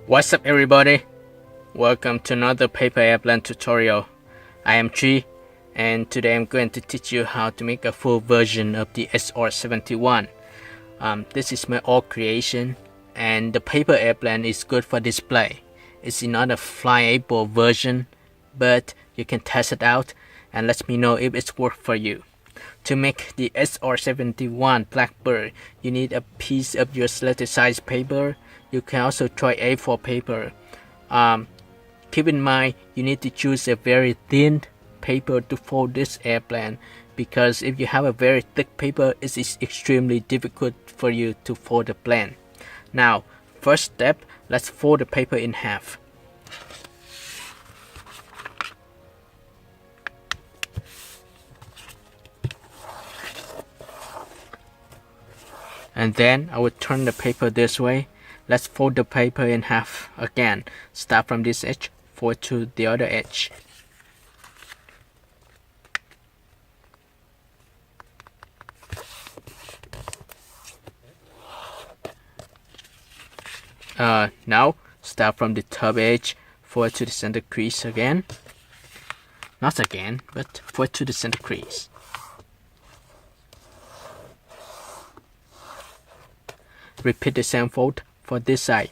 What's up everybody? Welcome to another paper airplane tutorial. I am Chi, and today I'm going to teach you how to make a full version of the SF-71. This is my own creation, and the paper airplane is good for display. It's not a flyable version, but you can test it out and let me know if it's work for you. To make the SF-71 Blackbird, you need a piece of your selected size paper. You can also try A4 paper. Keep in mind, you need to choose a very thin paper to fold this airplane, because if you have a very thick paper, it is extremely difficult for you to fold the plane. Now, first step, let's fold the paper in half. And then I will turn the paper this way. Let's fold the paper in half again. Start from this edge, fold to the other edge. Now start from the top edge, fold to the center crease again. Not again, but fold to the center crease. Repeat the same fold for this side.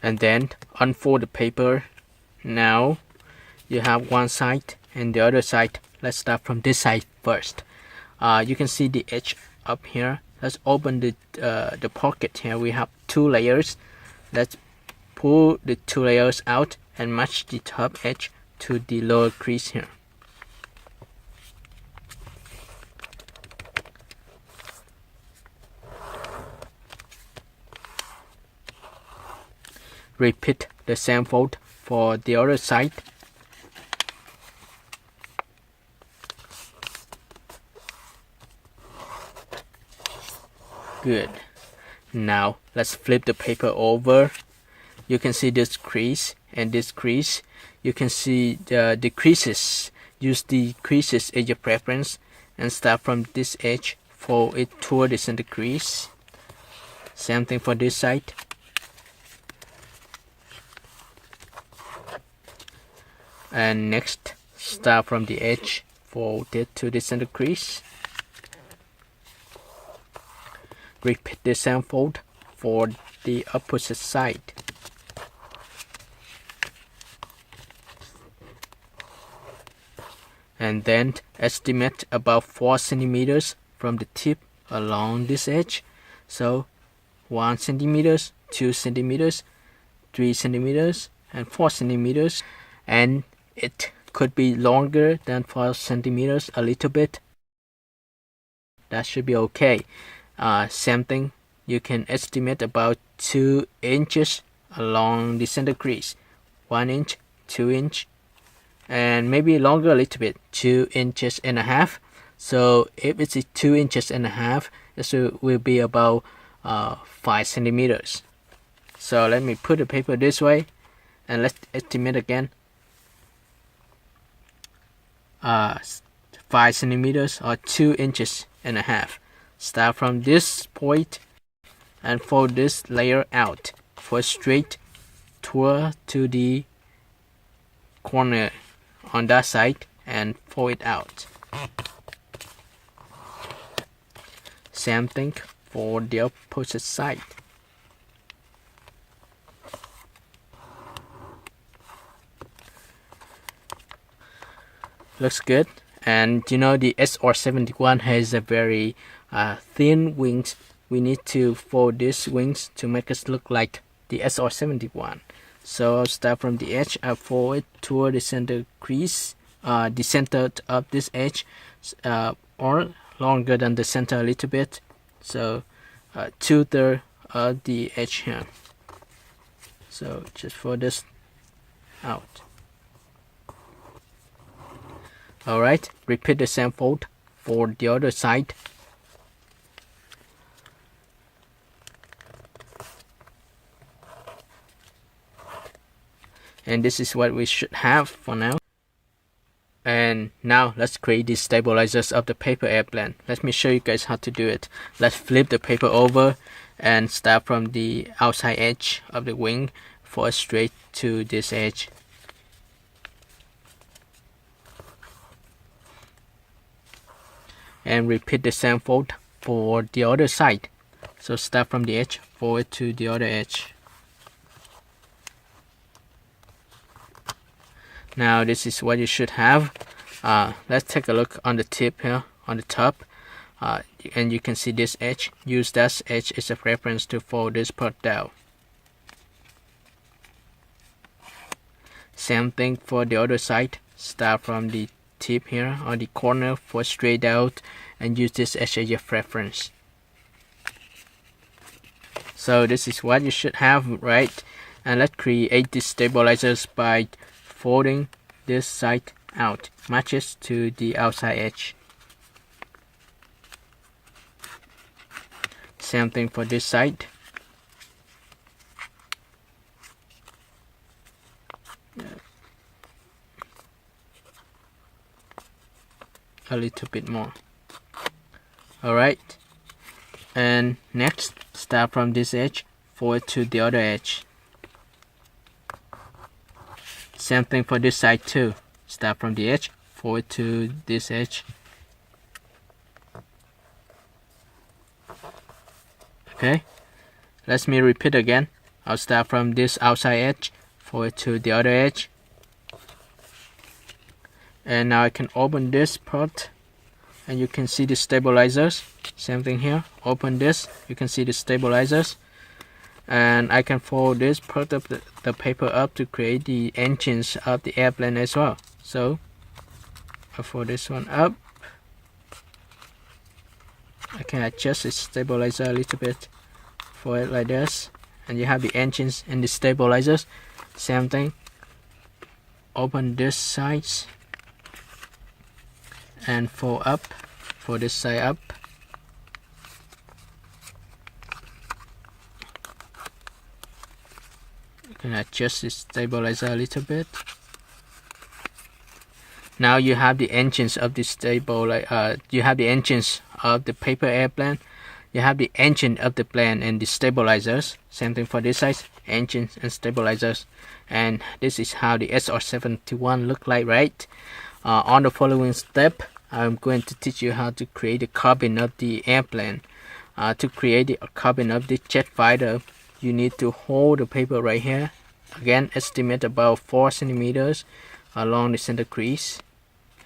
And then unfold the paper. Now you have one side and the other side. Let's start from this side first. You can see the edge up here. Let's open the pocket here. We have two layers. Let's pull the two layers out and match the top edge to the lower crease here. Repeat the same fold for the other side. Good. Now let's flip the paper over. You can see this crease and this crease. You can see the creases. Use the creases as your preference and start from this edge, fold it toward the center crease. Same thing for this side. And next, start from the edge, fold it to the center crease. Repeat the same fold for the opposite side. And then estimate about 4 centimeters from the tip along this edge. So 1 centimeters, 2 centimeters, 3 centimeters, and 4 centimeters. And it could be longer than 4 centimeters a little bit. That should be okay. Same thing, you can estimate about 2 inches along the center crease. 1 inch, 2 inch, and maybe longer a little bit, 2.5 inches. So if it's 2.5 inches, this will be about 5 centimeters. So let me put the paper this way and let's estimate again. 5 centimeters or 2.5 inches. Start from this point and fold this layer out. Fold straight toward to the corner on that side and fold it out. Same thing for the opposite side. Looks good. And you know, the SF-71 has a very thin wings. We need to fold these wings to make us look like the SF-71. So I'll start from the edge. I'll fold it toward the center crease, the center of this edge, or longer than the center a little bit. So 2/3 of the edge here. So just fold this out. Alright, repeat the same fold for the other side. And this is what we should have for now. And now let's create the stabilizers of the paper airplane. Let me show you guys how to do it. Let's flip the paper over and start from the outside edge of the wing, fold straight to this edge. And repeat the same fold for the other side. So start from the edge, forward to the other edge. Now this is what you should have. Let's take a look on the tip here, on the top. And you can see this edge. Use that edge as a reference to fold this part down. Same thing for the other side. Start from the tip here on the corner, fold straight out, and use this edge as your reference. So this is what you should have, right? And let's create the stabilizers by folding this side out, matches to the outside edge. Same thing for this side. A little bit more. Alright. And next, start from this edge, forward to the other edge. Same thing for this side too. Start from the edge, forward to this edge. Okay, let me repeat again. I'll start from this outside edge, forward to the other edge. And now I can open this part and you can see the stabilizers. Same thing here, open this, you can see the stabilizers. And I can fold this part of the paper up to create the engines of the airplane as well. So I fold this one up. I can adjust the stabilizer a little bit for it like this, and you have the engines and the stabilizers. Same thing, open this side and fold up for this side up. You can adjust the stabilizer a little bit. Now you have the engines of the you have the engines of the paper airplane. You have the engine of the plane and the stabilizers. Same thing for this side, engines and stabilizers. And this is how the SF-71 look like, right? On the following step, I'm going to teach you how to create the cabin of the airplane. To create the cabin of the jet fighter, you need to hold the paper right here. Again, estimate about 4 centimeters along the center crease.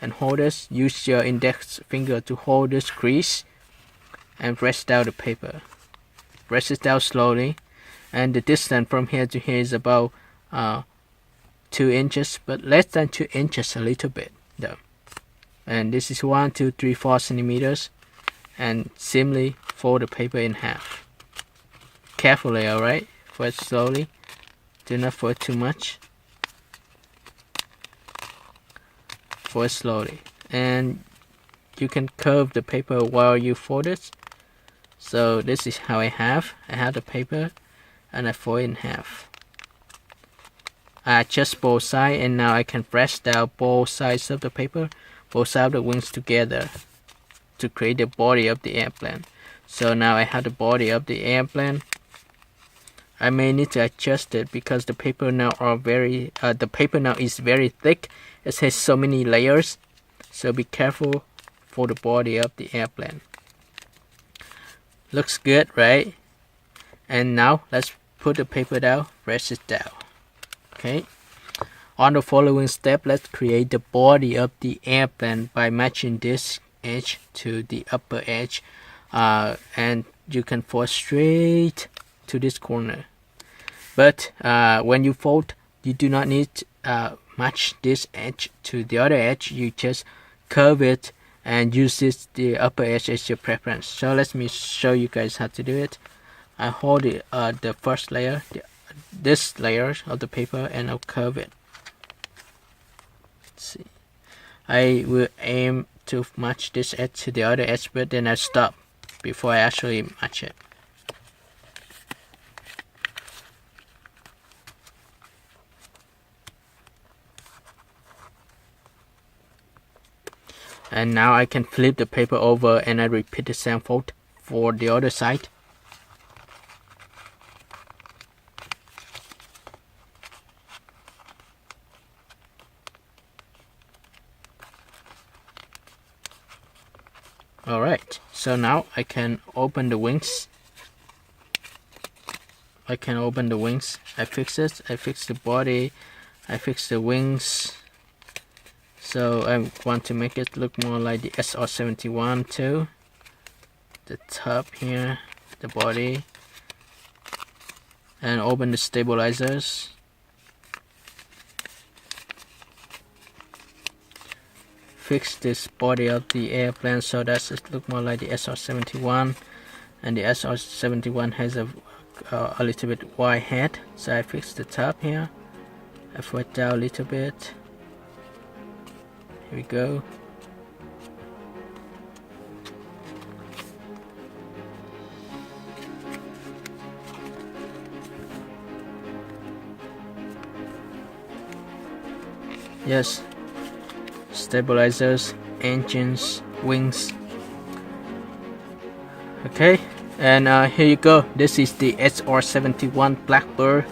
And hold this. Use your index finger to hold this crease and press down the paper. Press it down slowly, and the distance from here to here is about 2 inches, but less than 2 inches a little bit though. And this is 1, 2, 3, 4 centimeters, and simply fold the paper in half. Carefully, alright? Fold slowly. Do not fold too much. Fold slowly, and you can curve the paper while you fold it. So this is how I have the paper, and I fold it in half. I adjust both sides, and now I can press down both sides of the paper, both sides of the wings together to create the body of the airplane. So now I have the body of the airplane. I may need to adjust it because the paper now is very thick. It has so many layers, so be careful for the body of the airplane. Looks good, right? And now let's put the paper down, press it down. Okay. On the following step, let's create the body of the airplane by matching this edge to the upper edge, and you can fold straight to this corner. But when you fold, you do not need match this edge to the other edge. You just curve it and use the upper edge as your preference. So let me show you guys how to do it. I hold the first layer, this layer of the paper, and I'll curve it. Let's see. I will aim to match this edge to the other edge, but then I stop before I actually match it. And now I can flip the paper over and I repeat the same fold for the other side. Alright, so now I can open the wings. I fix it, I fix the body, I fix the wings. So I want to make it look more like the SF-71 too. The top here, the body, and open the stabilizers. Fix this body of the airplane so that it look more like the SF-71, and the SF-71 has a little bit wide head, so I fix the top here. I fold down a little bit. Here we go. Yes, stabilizers, engines, wings. Okay, and here you go. This is the SF-71 Blackbird.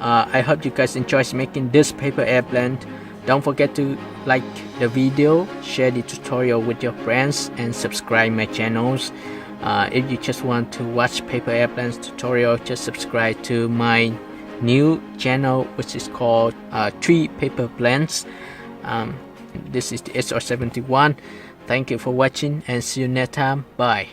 I hope you guys enjoy making this paper airplane. Don't forget to like the video, share the tutorial with your friends, and subscribe my channels. If you just want to watch paper airplanes tutorial, just subscribe to my new channel, which is called 3 Paper Planes. This is the SF-71. Thank you for watching and see you next time. Bye.